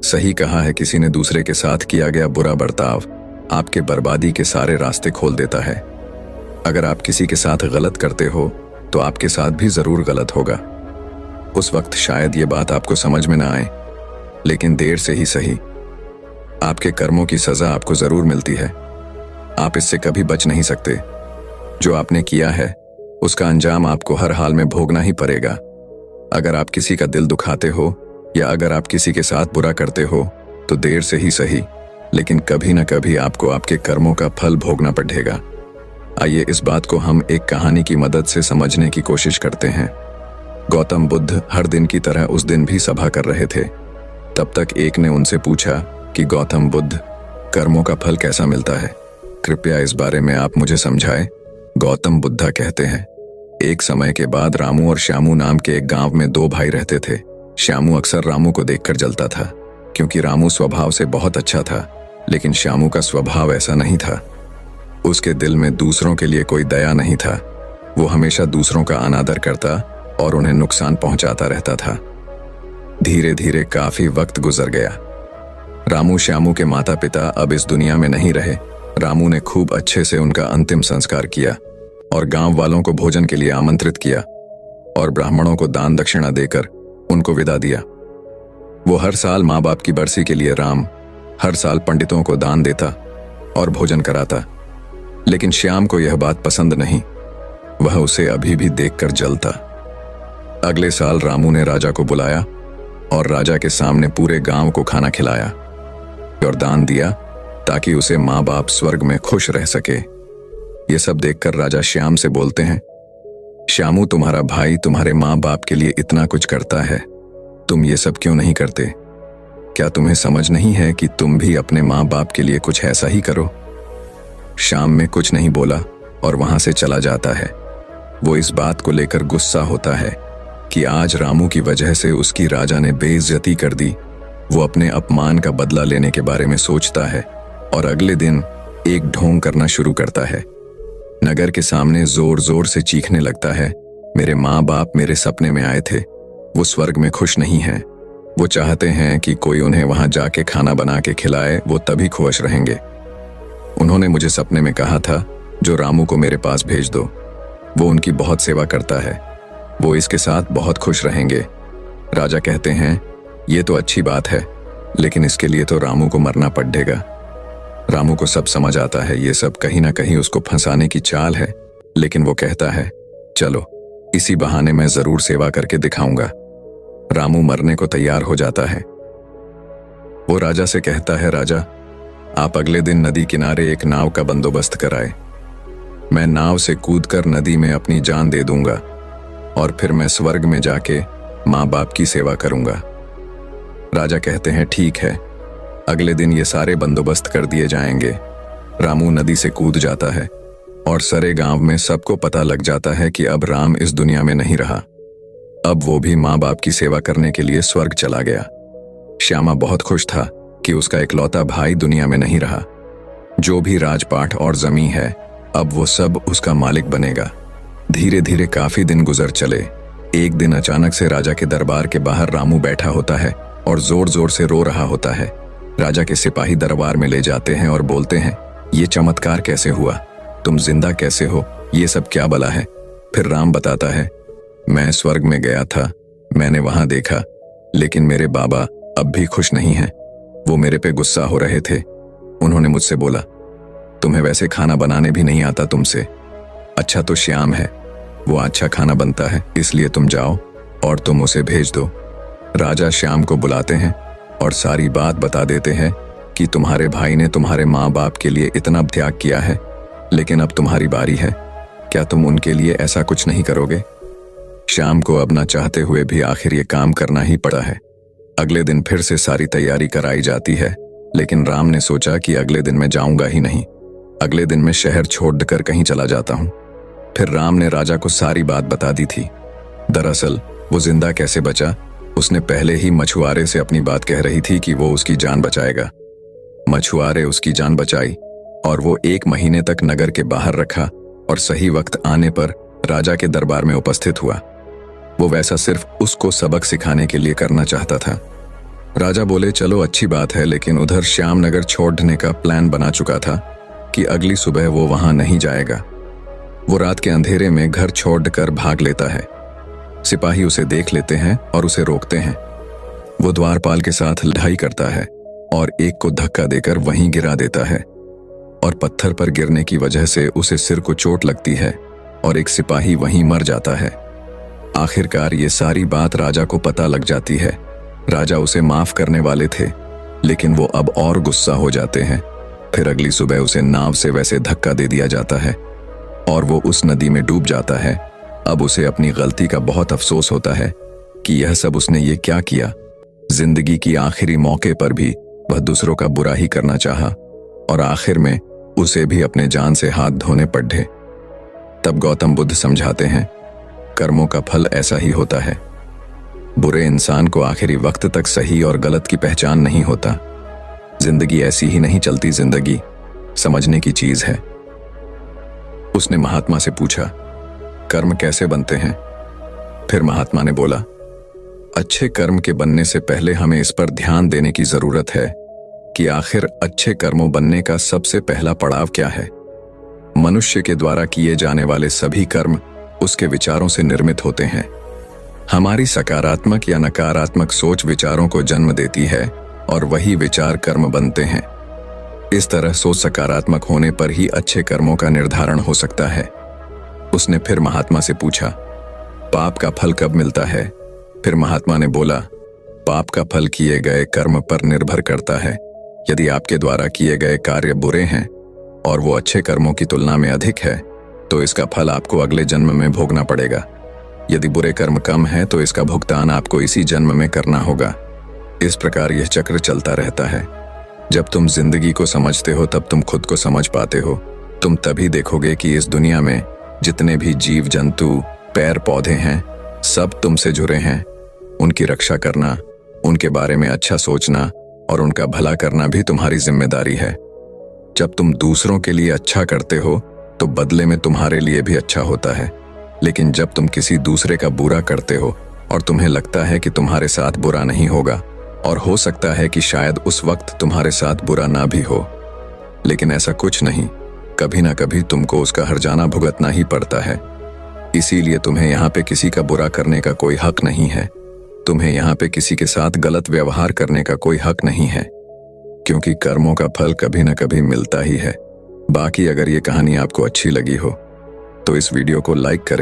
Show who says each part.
Speaker 1: सही कहा है, किसी ने दूसरे के साथ किया गया बुरा बर्ताव आपके बर्बादी के सारे रास्ते खोल देता है। अगर आप किसी के साथ गलत करते हो तो आपके साथ भी जरूर गलत होगा। उस वक्त शायद ये बात आपको समझ में ना आए, लेकिन देर से ही सही आपके कर्मों की सजा आपको जरूर मिलती है। आप इससे कभी बच नहीं सकते। जो आपने किया है उसका अंजाम आपको हर हाल में भोगना ही पड़ेगा। अगर आप किसी का दिल दुखाते हो या अगर आप किसी के साथ बुरा करते हो तो देर से ही सही, लेकिन कभी ना कभी आपको आपके कर्मों का फल भोगना पड़ेगा। आइए इस बात को हम एक कहानी की मदद से समझने की कोशिश करते हैं। गौतम बुद्ध हर दिन की तरह उस दिन भी सभा कर रहे थे। तब तक एक ने उनसे पूछा कि गौतम बुद्ध, कर्मों का फल कैसा मिलता है? कृपया इस बारे में आप मुझे समझाएं। गौतम बुद्धा कहते हैं, एक समय के बाद रामू और श्यामू नाम के एक गांव में दो भाई रहते थे। श्यामू अक्सर रामू को देखकर जलता था, क्योंकि रामू स्वभाव से बहुत अच्छा था, लेकिन श्यामू का स्वभाव ऐसा नहीं था। उसके दिल में दूसरों के लिए कोई दया नहीं था। वो हमेशा दूसरों का अनादर करता और उन्हें नुकसान पहुंचाता रहता था। धीरे धीरे काफी वक्त गुजर गया। रामू श्यामू के माता पिता अब इस दुनिया में नहीं रहे। रामू ने खूब अच्छे से उनका अंतिम संस्कार किया और गांव वालों को भोजन के लिए आमंत्रित किया और ब्राह्मणों को दान दक्षिणा देकर उनको विदा दिया। वो हर साल माँ बाप की बरसी के लिए राम हर साल पंडितों को दान देता और भोजन कराता, लेकिन श्याम को यह बात पसंद नहीं। वह उसे अभी भी देखकर जलता। अगले साल रामू ने राजा को बुलाया और राजा के सामने पूरे गांव को खाना खिलाया और दान दिया ताकि उसे माँ बाप स्वर्ग में खुश रह सके। ये सब देखकर राजा श्याम से बोलते हैं, श्यामू, तुम्हारा भाई तुम्हारे माँ बाप के लिए इतना कुछ करता है, तुम ये सब क्यों नहीं करते? क्या तुम्हें समझ नहीं है कि तुम भी अपने माँ बाप के लिए कुछ ऐसा ही करो? श्याम में कुछ नहीं बोला और वहां से चला जाता है। वो इस बात को लेकर गुस्सा होता है कि आज रामू की वजह से उसकी राजा ने बेइज्जती कर दी। वो अपने अपमान का बदला लेने के बारे में सोचता है और अगले दिन एक ढोंग करना शुरू करता है। नगर के सामने जोर जोर से चीखने लगता है, मेरे माँ बाप मेरे सपने में आए थे, वो स्वर्ग में खुश नहीं हैं। वो चाहते हैं कि कोई उन्हें वहां जाके खाना बना के खिलाए, वो तभी खुश रहेंगे। उन्होंने मुझे सपने में कहा था, जो रामू को मेरे पास भेज दो, वो उनकी बहुत सेवा करता है, वो इसके साथ बहुत खुश रहेंगे। राजा कहते हैं, ये तो अच्छी बात है, लेकिन इसके लिए तो रामू को मरना पड़ेगा। रामू को सब समझ आता है, ये सब कहीं ना कहीं उसको फंसाने की चाल है, लेकिन वो कहता है, चलो इसी बहाने मैं जरूर सेवा करके दिखाऊंगा। रामू मरने को तैयार हो जाता है। वो राजा से कहता है, राजा, आप अगले दिन नदी किनारे एक नाव का बंदोबस्त कराए। मैं नाव से कूदकर नदी में अपनी जान दे दूंगा और फिर मैं स्वर्ग में जाके माँ बाप की सेवा करूंगा। राजा कहते हैं, ठीक है। अगले दिन ये सारे बंदोबस्त कर दिए जाएंगे। रामू नदी से कूद जाता है और सारे गांव में सबको पता लग जाता है कि अब राम इस दुनिया में नहीं रहा। अब वो भी माँ बाप की सेवा करने के लिए स्वर्ग चला गया। श्यामा बहुत खुश था कि उसका इकलौता भाई दुनिया में नहीं रहा। जो भी राजपाट और जमीन है, अब वो सब उसका मालिक बनेगा। धीरे धीरे काफी दिन गुजर चले। एक दिन अचानक से राजा के दरबार के बाहर रामू बैठा होता है और जोर जोर से रो रहा होता है। राजा के सिपाही दरबार में ले जाते हैं और बोलते हैं, ये चमत्कार कैसे हुआ? तुम जिंदा कैसे हो? ये सब क्या बला है? फिर राम बताता है, मैं स्वर्ग में गया था, मैंने वहां देखा, लेकिन मेरे बाबा अब भी खुश नहीं हैं। वो मेरे पे गुस्सा हो रहे थे। उन्होंने मुझसे बोला, तुम्हें वैसे खाना बनाने भी नहीं आता तुमसे। अच्छा तो श्याम है, वो अच्छा खाना बनता है, इसलिए तुम जाओ और तुम उसे भेज दो। राजा श्याम को बुलाते हैं और सारी बात बता देते हैं कि तुम्हारे भाई ने तुम्हारे माँ बाप के लिए इतना त्याग किया है, लेकिन अब तुम्हारी बारी है। क्या तुम उनके लिए ऐसा कुछ नहीं करोगे? श्याम को अब ना चाहते हुए भी आखिर ये काम करना ही पड़ा है। अगले दिन फिर से सारी तैयारी कराई जाती है, लेकिन राम ने सोचा कि अगले दिन मैं जाऊंगा ही नहीं। अगले दिन मैं शहर छोड़कर कहीं चला जाता हूँ। फिर राम ने राजा को सारी बात बता दी थी। दरअसल वो जिंदा कैसे बचा, उसने पहले ही मछुआरे से अपनी बात कह रही थी कि वो उसकी जान बचाएगा। मछुआरे उसकी जान बचाई और वो 1 महीने तक नगर के बाहर रखा और सही वक्त आने पर राजा के दरबार में उपस्थित हुआ। वो वैसा सिर्फ उसको सबक सिखाने के लिए करना चाहता था। राजा बोले, चलो अच्छी बात है, लेकिन उधर श्यामनगर छोड़ने का प्लान बना चुका था कि अगली सुबह वो वहां नहीं जाएगा। वो रात के अंधेरे में घर छोड़कर भाग लेता है। सिपाही उसे देख लेते हैं और उसे रोकते हैं। वो द्वारपाल के साथ लड़ाई करता है और एक को धक्का देकर वहीं गिरा देता है और पत्थर पर गिरने की वजह से उसे सिर को चोट लगती है और एक सिपाही वहीं मर जाता है। आखिरकार ये सारी बात राजा को पता लग जाती है। राजा उसे माफ करने वाले थे, लेकिन वो अब और गुस्सा हो जाते हैं। फिर अगली सुबह उसे नाव से वैसे धक्का दे दिया जाता है और वो उस नदी में डूब जाता है। अब उसे अपनी गलती का बहुत अफसोस होता है कि यह सब उसने ये क्या किया। जिंदगी की आखिरी मौके पर भी वह दूसरों का बुरा ही करना चाहा और आखिर में उसे भी अपने जान से हाथ धोने पड़े। तब गौतम बुद्ध समझाते हैं, कर्मों का फल ऐसा ही होता है। बुरे इंसान को आखिरी वक्त तक सही और गलत की पहचान नहीं होता। जिंदगी ऐसी ही नहीं चलती, जिंदगी समझने की चीज है। उसने महात्मा से पूछा, कर्म कैसे बनते हैं? फिर महात्मा ने बोला, अच्छे कर्म के बनने से पहले हमें इस पर ध्यान देने की जरूरत है कि आखिर अच्छे कर्मों बनने का सबसे पहला पड़ाव क्या है। मनुष्य के द्वारा किए जाने वाले सभी कर्म उसके विचारों से निर्मित होते हैं। हमारी सकारात्मक या नकारात्मक सोच विचारों को जन्म देती है और वही विचार कर्म बनते हैं। इस तरह सोच सकारात्मक होने पर ही अच्छे कर्मों का निर्धारण हो सकता है। उसने फिर महात्मा से पूछा, पाप का फल कब मिलता है? फिर महात्मा ने बोला, पाप का फल किए गए कर्म पर निर्भर करता है। यदि आपके द्वारा किए गए कार्य बुरे हैं और वो अच्छे कर्मों की तुलना में अधिक है, तो इसका फल आपको अगले जन्म में भोगना पड़ेगा। यदि बुरे कर्म कम है तो इसका भुगतान आपको इसी जन्म में करना होगा। इस प्रकार यह चक्र चलता रहता है। जब तुम जिंदगी को समझते हो तब तुम खुद को समझ पाते हो। तुम तभी देखोगे कि इस दुनिया में जितने भी जीव जंतु, पेड़ पौधे हैं, सब तुमसे जुड़े हैं। उनकी रक्षा करना, उनके बारे में अच्छा सोचना और उनका भला करना भी तुम्हारी जिम्मेदारी है। जब तुम दूसरों के लिए अच्छा करते हो तो बदले में तुम्हारे लिए भी अच्छा होता है। लेकिन जब तुम किसी दूसरे का बुरा करते हो और तुम्हें लगता है कि तुम्हारे साथ बुरा नहीं होगा, और हो सकता है कि शायद उस वक्त तुम्हारे साथ बुरा ना भी हो, लेकिन ऐसा कुछ नहीं, कभी ना कभी तुमको उसका हर्जाना भुगतना ही पड़ता है। इसीलिए तुम्हें यहाँ पे किसी का बुरा करने का कोई हक नहीं है। तुम्हें यहाँ पे किसी के साथ गलत व्यवहार करने का कोई हक नहीं है, क्योंकि कर्मों का फल कभी ना कभी मिलता ही है। बाकी अगर ये कहानी आपको अच्छी लगी हो तो इस वीडियो को लाइक करें